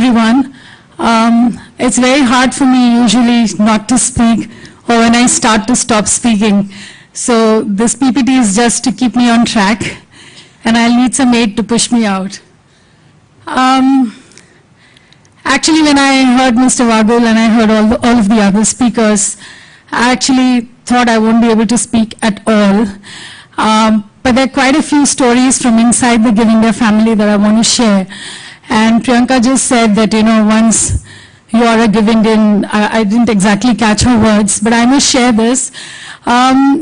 everyone. It's very hard for me usually not to speak, or when I start to stop speaking. So this PPT is just to keep me on track, and I'll need some aid to push me out. Actually, when I heard Mr. Vagul and I heard all of the other speakers, I actually thought I won't be able to speak at all. But there are quite a few stories from inside the Give India family that I want to share. And Priyanka just said that, once you are a Give Indian, I didn't exactly catch her words, but I must share this. I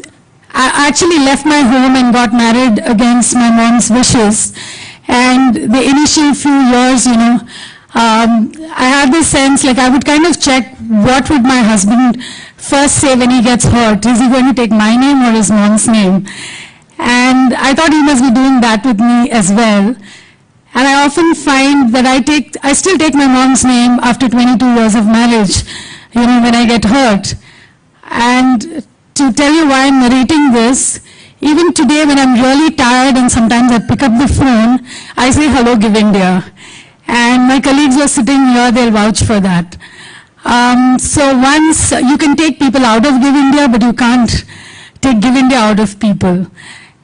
actually left my home and got married against my mom's wishes. And the initial few years, I had this sense, like I would kind of check what would my husband first say when he gets hurt. Is he going to take my name or his mom's name? And I thought he must be doing that with me as well. And I often find that I still take my mom's name after 22 years of marriage, when I get hurt. And to tell you why I'm narrating this, even today when I'm really tired and sometimes I pick up the phone, I say, "Hello, Give India." And my colleagues who are sitting here, they'll vouch for that. So once you can take people out of Give India, but you can't take Give India out of people.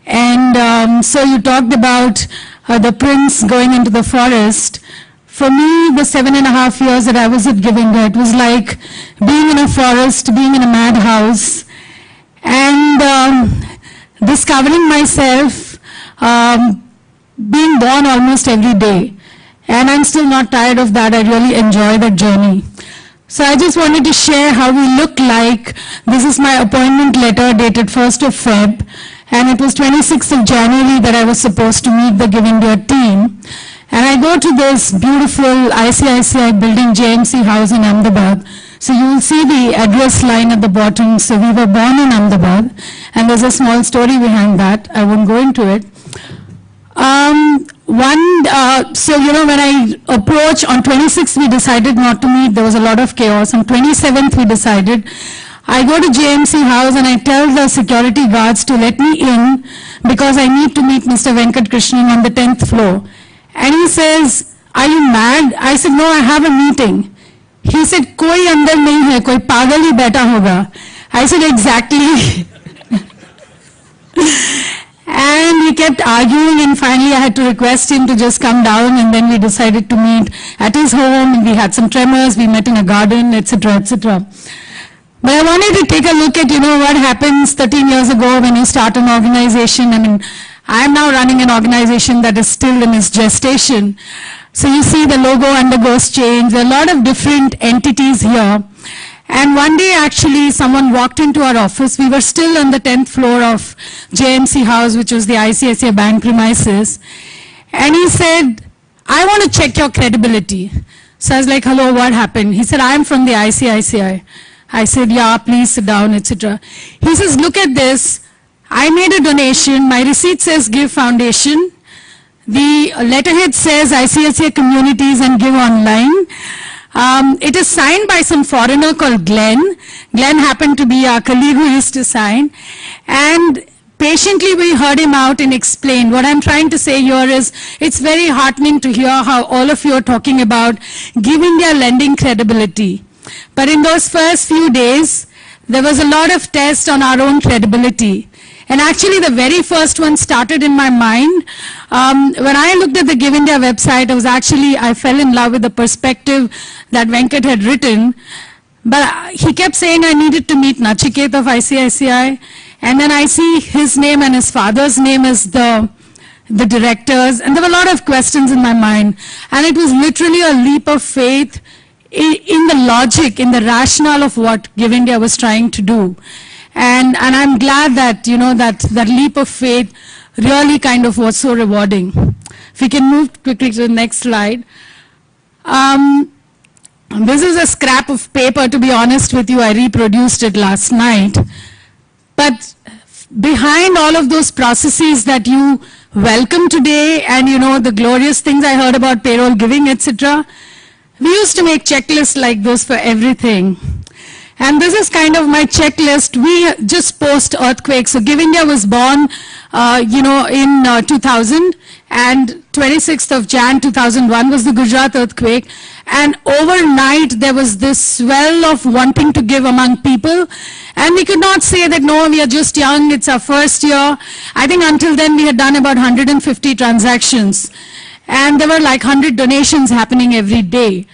And so you talked about the prince going into the forest. For me, the 7.5 years that I was at Give India, it was like being in a forest, being in a madhouse, and discovering myself, being born almost every day. And I'm still not tired of that. I really enjoy that journey. So I just wanted to share how we look like. This is my appointment letter dated 1st of Feb. And it was 26th of January that I was supposed to meet the Give India team. And I go to this beautiful ICICI building, JMC House in Ahmedabad. So you will see the address line at the bottom. So we were born in Ahmedabad. And there's a small story behind that. I won't go into it. So when I approached, on 26th we decided not to meet. There was a lot of chaos. On 27th we decided. I go to JMC House and I tell the security guards to let me in because I need to meet Mr. Venkat Krishnan on the 10th floor. And he says, "Are you mad?" I said, "No, I have a meeting." He said, "Koi andar nahi hai, koi pagal hi baitha hoga." I said, "Exactly." And we kept arguing, and finally I had to request him to just come down, and then we decided to meet at his home, and we had some tremors, we met in a garden, etc., etc. But I wanted to take a look at, what happens 13 years ago when you start an organization. I mean, I'm now running an organization that is still in its gestation. So you see the logo undergoes change. There are a lot of different entities here. And one day, actually, someone walked into our office. We were still on the 10th floor of JMC House, which was the ICICI Bank premises. And he said, "I want to check your credibility." So I was like, "Hello, what happened?" He said, "I'm from the ICICI." I said, "Yeah, please sit down, etc." He says, "Look at this. I made a donation. My receipt says Give Foundation. The letterhead says ICICI Communities and Give Online. It is signed by some foreigner called Glenn. Glenn happened to be our colleague who used to sign. And patiently we heard him out and explained. What I'm trying to say here is it's very heartening to hear how all of you are talking about Give India lending credibility. But in those first few days, there was a lot of test on our own credibility. And actually the very first one started in my mind. When I looked at the Give India website, I fell in love with the perspective that Venkat had written. But he kept saying I needed to meet Nachiket of ICICI. And then I see his name and his father's name as the directors. And there were a lot of questions in my mind. And it was literally a leap of faith in the logic, in the rationale of what Give India was trying to do. And I'm glad that, that leap of faith really kind of was so rewarding. If we can move quickly to the next slide. This is a scrap of paper, to be honest with you. I reproduced it last night. But behind all of those processes that you welcome today and, the glorious things I heard about payroll giving, etc., we used to make checklists like this for everything. And this is kind of my checklist. We just post-earthquake. So Give India was born, in 2000, and 26th of Jan 2001 was the Gujarat earthquake. And overnight, there was this swell of wanting to give among people. And we could not say that, no, we are just young, it's our first year. I think until then, we had done about 150 transactions. And there were like 100 donations happening every day.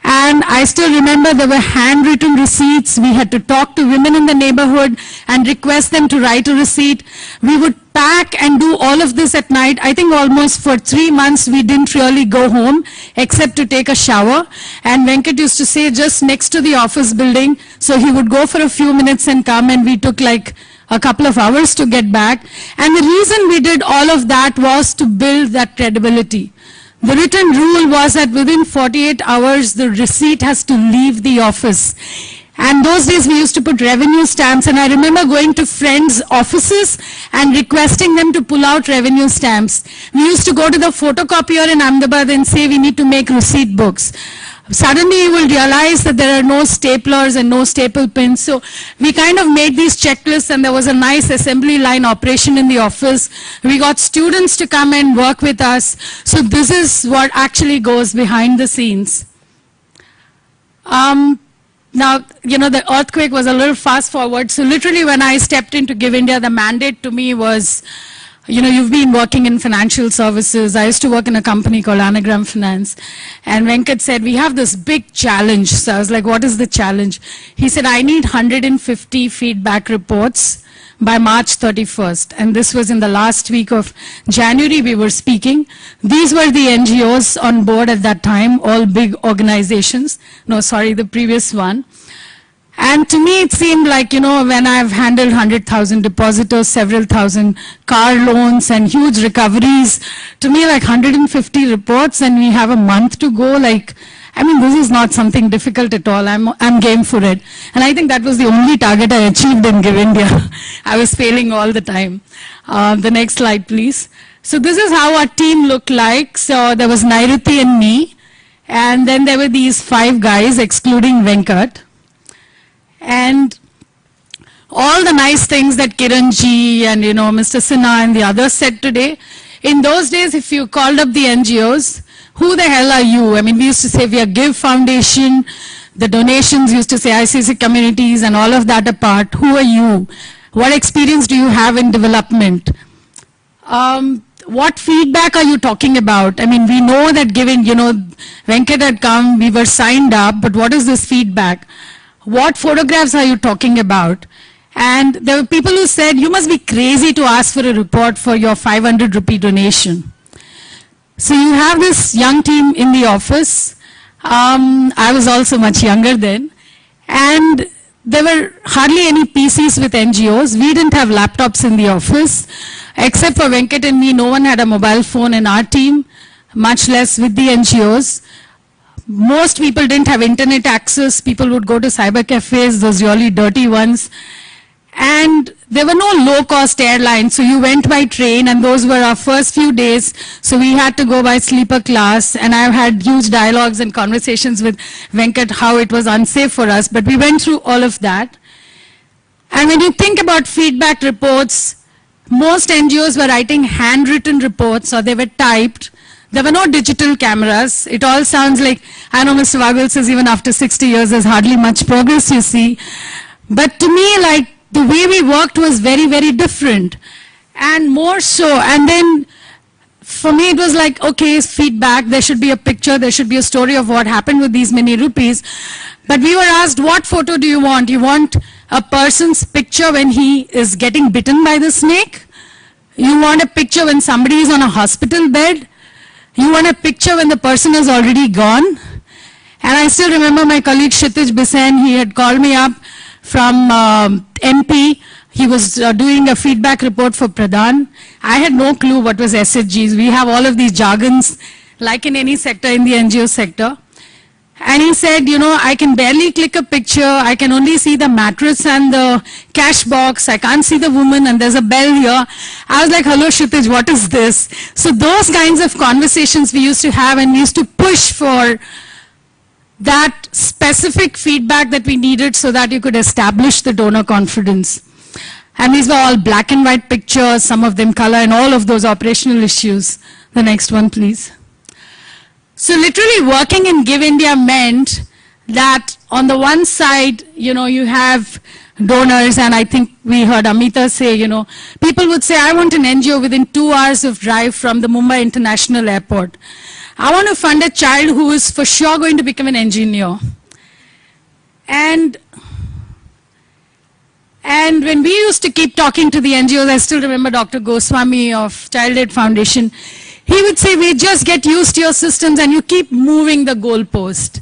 And I still remember there were handwritten receipts. We had to talk to women in the neighborhood and request them to write a receipt. We would pack and do all of this at night. I think almost for 3 months we didn't really go home except to take a shower. And Venkat used to say just next to the office building. So he would go for a few minutes and come, and we took like a couple of hours to get back. And the reason we did all of that was to build that credibility. The written rule was that within 48 hours, the receipt has to leave the office. And those days we used to put revenue stamps, and I remember going to friends' offices and requesting them to pull out revenue stamps. We used to go to the photocopier in Ahmedabad and say we need to make receipt books. Suddenly you will realize that there are no staplers and no staple pins. So we kind of made these checklists, and there was a nice assembly line operation in the office. We got students to come and work with us. So this is what actually goes behind the scenes. Now, the earthquake was a little fast forward. So literally when I stepped into Give India, the mandate to me was, you've been working in financial services. I used to work in a company called Anagram Finance. And Venkat said, we have this big challenge. So I was like, what is the challenge? He said, I need 150 feedback reports by March 31st. And this was in the last week of January we were speaking. These were the NGOs on board at that time, all big organizations. No, sorry, the previous one. And to me, it seemed like, when I've handled 100,000 depositors, several thousand car loans and huge recoveries, to me, like 150 reports and we have a month to go, this is not something difficult at all. I'm game for it. And I think that was the only target I achieved in Give India. I was failing all the time. The next slide, please. So this is how our team looked like. So there was Nairuti and me. And then there were these 5 guys, excluding Venkat. And all the nice things that Kiranji and, Mr. Sinha and the others said today, in those days, if you called up the NGOs, who the hell are you? We used to say we are Give Foundation. The donations used to say ICC Communities and all of that apart. Who are you? What experience do you have in development? What feedback are you talking about? We know that giving, Venkat had come, we were signed up, but what is this feedback? What photographs are you talking about? And there were people who said, you must be crazy to ask for a report for your 500 rupee donation. So you have this young team in the office. I was also much younger then. And there were hardly any PCs with NGOs. We didn't have laptops in the office. Except for Venkat and me, no one had a mobile phone in our team, much less with the NGOs. Most people didn't have internet access. People would go to cyber cafes, those really dirty ones. And there were no low-cost airlines, so you went by train, and those were our first few days. So we had to go by sleeper class, and I've had huge dialogues and conversations with Venkat how it was unsafe for us, but we went through all of that. And when you think about feedback reports, most NGOs were writing handwritten reports, or they were typed. There were no digital cameras. It all sounds like, I know Mr. Waghel says even after 60 years, there's hardly much progress you see. But to me, the way we worked was very, very different. And more so, and then for me it was like, okay, feedback, there should be a picture, there should be a story of what happened with these many rupees. But we were asked, what photo do you want? You want a person's picture when he is getting bitten by the snake? You want a picture when somebody is on a hospital bed? You want a picture when the person is already gone? And I still remember my colleague Kshitij Bisen, he had called me up from MP. He was doing a feedback report for Pradhan. I had no clue what was SHGs. We have all of these jargons, like in any sector, in the NGO sector. And he said, I can barely click a picture. I can only see the mattress and the cash box. I can't see the woman, and there's a bell here. I was like, hello, Kshitij, what is this? So those kinds of conversations we used to have, and we used to push for that specific feedback that we needed so that you could establish the donor confidence. And these were all black and white pictures, some of them color, and all of those operational issues. The next one, please. So literally working in Give India meant that on the one side, you have donors, and I think we heard Amita say, people would say, I want an NGO within 2 hours of drive from the Mumbai International Airport. I want to fund a child who is for sure going to become an engineer. And when we used to keep talking to the NGOs, I still remember Dr. Goswami of Child Aid Foundation, he would say, we just get used to your systems and you keep moving the goalpost.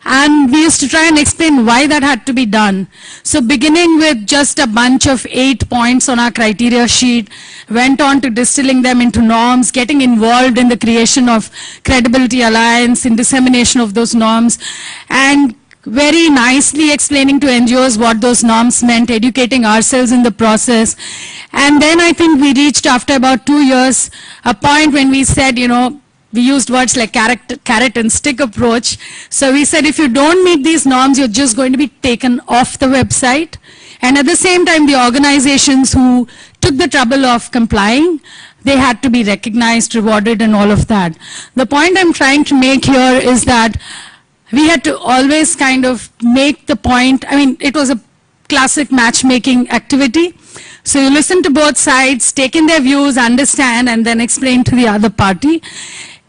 And we used to try and explain why that had to be done. So beginning with just a bunch of 8 points on our criteria sheet, went on to distilling them into norms, getting involved in the creation of Credibility Alliance, in dissemination of those norms, and very nicely explaining to NGOs what those norms meant, educating ourselves in the process. And then I think we reached, after about 2 years, a point when we said, we used words like carrot and stick approach. So we said, if you don't meet these norms, you're just going to be taken off the website. And at the same time, the organizations who took the trouble of complying, they had to be recognized, rewarded, and all of that. The point I'm trying to make here is that we had to always kind of make the point. I mean, it was a classic matchmaking activity. So you listen to both sides, take in their views, understand, and then explain to the other party.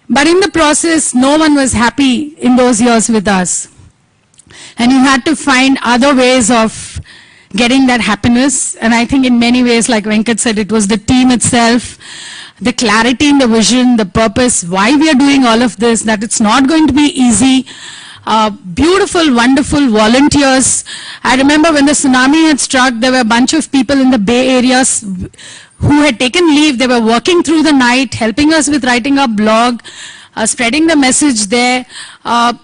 But in the process, no one was happy in those years with us. And you had to find other ways of getting that happiness. And I think in many ways, like Venkat said, it was the team itself, the clarity in the vision, the purpose, why we are doing all of this, that it's not going to be easy. Beautiful, wonderful volunteers. I remember when the tsunami had struck, there were a bunch of people in the Bay Areas who had taken leave. They were working through the night, helping us with writing our blog, spreading the message there.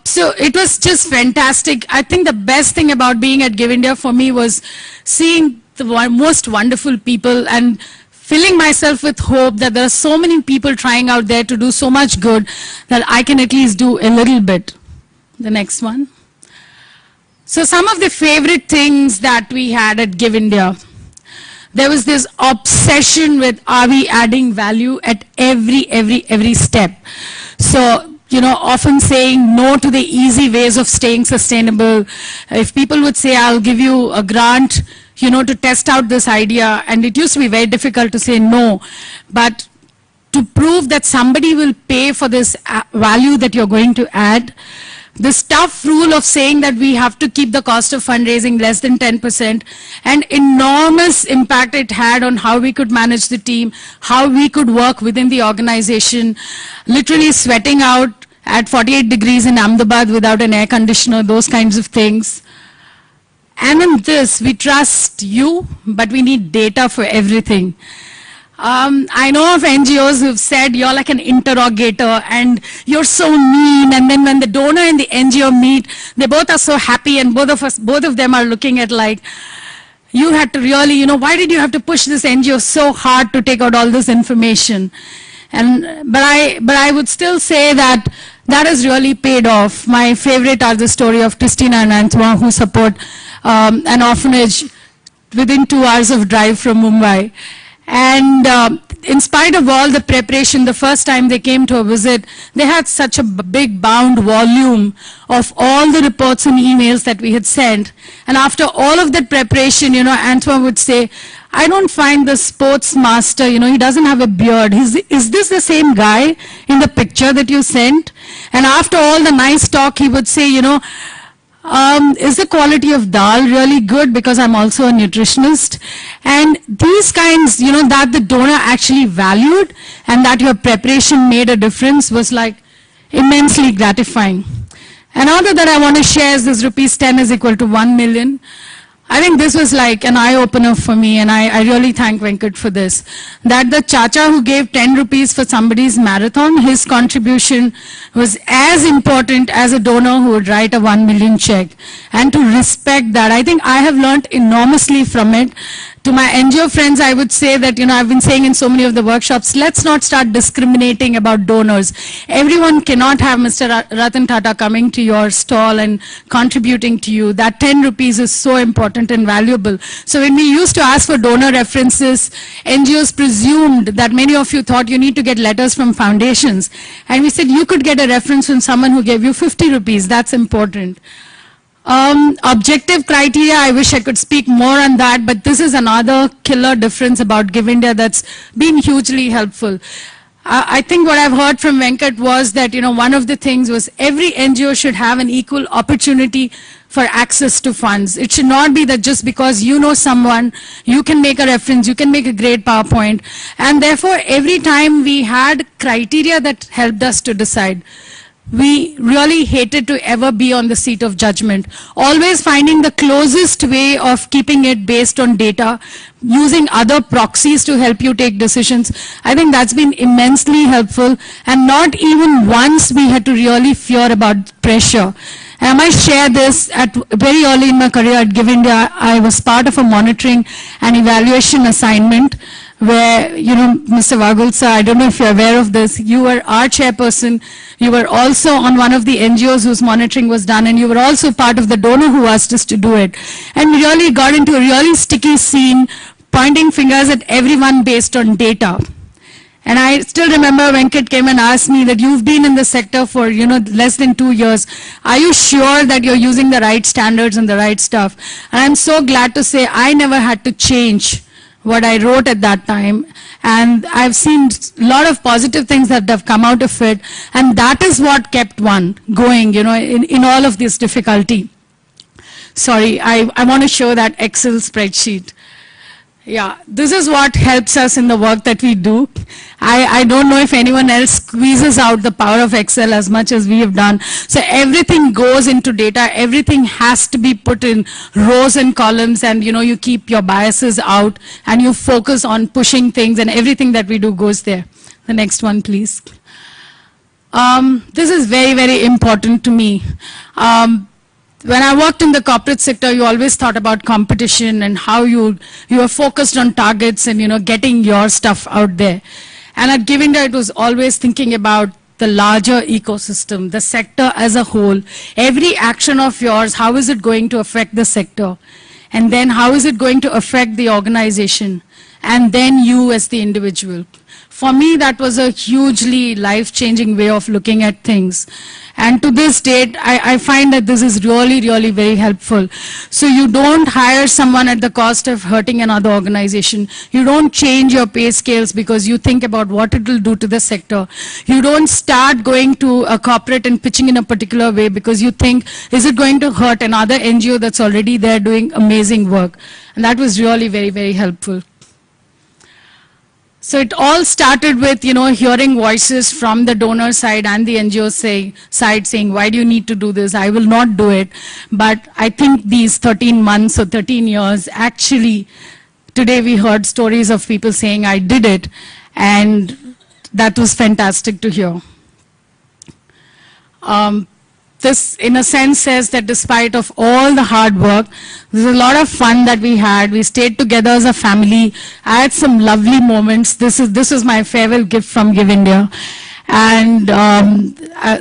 So it was just fantastic. I think the best thing about being at Give India for me was seeing the most wonderful people and filling myself with hope that there are so many people trying out there to do so much good that I can at least do a little bit. The next one. So some of the favorite things that we had at Give India. There was this obsession with, are we adding value at every step? So, often saying no to the easy ways of staying sustainable. If people would say, I'll give you a grant, to test out this idea, and it used to be very difficult to say no, but to prove that somebody will pay for this value that you're going to add. This tough rule of saying that we have to keep the cost of fundraising less than 10%, and enormous impact it had on how we could manage the team, how we could work within the organization, literally sweating out at 48 degrees in Ahmedabad without an air conditioner, those kinds of things. And in this, we trust you, but we need data for everything. I know of NGOs who've said you're like an interrogator and you're so mean, and then when the donor and the NGO meet, they both are so happy, and both of them are looking at like, you had to really, why did you have to push this NGO so hard to take out all this information? But I would still say that has really paid off. My favorite are the story of Christina and Antoine, who support an orphanage within 2 hours of drive from Mumbai. And in spite of all the preparation, the first time they came to a visit, they had such a big bound volume of all the reports and emails that we had sent. And after all of that preparation, Antoine would say, I don't find the sports master, he doesn't have a beard. Is this the same guy in the picture that you sent? And after all the nice talk, he would say, is the quality of dal really good, because I'm also a nutritionist? And these kinds, that the donor actually valued and that your preparation made a difference was like immensely gratifying. Another that I want to share is this rupees 10 is equal to 1 million. I think this was like an eye-opener for me, and I really thank Venkat for this. That the chacha who gave 10 rupees for somebody's marathon, his contribution was as important as a donor who would write a 1 million check. And to respect that, I think I have learned enormously from it, to my NGO friends, I would say that, I've been saying in so many of the workshops, let's not start discriminating about donors. Everyone cannot have Mr. Ratan Tata coming to your stall and contributing to you. That 10 rupees is so important and valuable. So when we used to ask for donor references, NGOs presumed that many of you thought you need to get letters from foundations. And we said you could get a reference from someone who gave you 50 rupees. That's important. Objective criteria, I wish I could speak more on that, but this is another killer difference about Give India that's been hugely helpful. I think what I've heard from Venkat was that, one of the things was every NGO should have an equal opportunity for access to funds. It should not be that just because you know someone, you can make a reference, you can make a great PowerPoint. And therefore, every time we had criteria that helped us to decide. We really hated to ever be on the seat of judgment. Always finding the closest way of keeping it based on data, using other proxies to help you take decisions. I think that's been immensely helpful, and not even once we had to really fear about pressure. And I might share this, at very early in my career at Give India, I was part of a monitoring and evaluation assignment where, Mr. Vagul sir, I don't know if you're aware of this, you were our chairperson, you were also on one of the NGOs whose monitoring was done, and you were also part of the donor who asked us to do it. And we really got into a really sticky scene, pointing fingers at everyone based on data. And I still remember Venkat came and asked me that you've been in the sector for, less than 2 years. Are you sure that you're using the right standards and the right stuff? And I'm so glad to say I never had to change what I wrote at that time. And I've seen a lot of positive things that have come out of it. And that is what kept one going, in all of this difficulty. Sorry, I want to show that Excel spreadsheet. Yeah, this is what helps us in the work that we do. I don't know if anyone else squeezes out the power of Excel as much as we have done. So everything goes into data, everything has to be put in rows and columns, and you keep your biases out and you focus on pushing things, and everything that we do goes there. The next one, please. This is very, very important to me. When I worked in the corporate sector, you always thought about competition and how you were focused on targets and, getting your stuff out there. And at Give India, it was always thinking about the larger ecosystem, the sector as a whole. Every action of yours, how is it going to affect the sector? And then how is it going to affect the organization? And then you as the individual. For me, that was a hugely life-changing way of looking at things. And to this date, I find that this is really, really very helpful. So you don't hire someone at the cost of hurting another organization. You don't change your pay scales because you think about what it will do to the sector. You don't start going to a corporate and pitching in a particular way because you think, is it going to hurt another NGO that's already there doing amazing work? And that was really very, very helpful. So it all started with, hearing voices from the donor side and the NGO side saying, why do you need to do this? I will not do it. But I think these 13 months or 13 years, actually, today we heard stories of people saying, I did it. And that was fantastic to hear. This, in a sense, says that despite of all the hard work, there's a lot of fun that we had. We stayed together as a family. I had some lovely moments. This is my farewell gift from Give India. And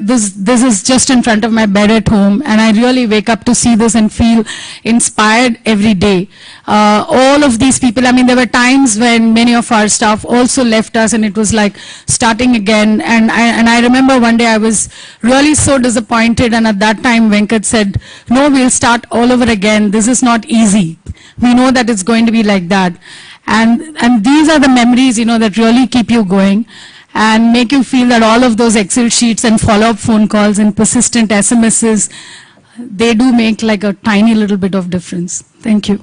this is just in front of my bed at home, and I really wake up to see this and feel inspired every day. All of these people, there were times when many of our staff also left us, and it was like starting again. And I remember one day I was really so disappointed, and at that time Venkat said, no, we'll start all over again. This is not easy. We know that it's going to be like that. And these are the memories, that really keep you going and make you feel that all of those Excel sheets and follow-up phone calls and persistent SMSs, they do make like a tiny little bit of difference. Thank you.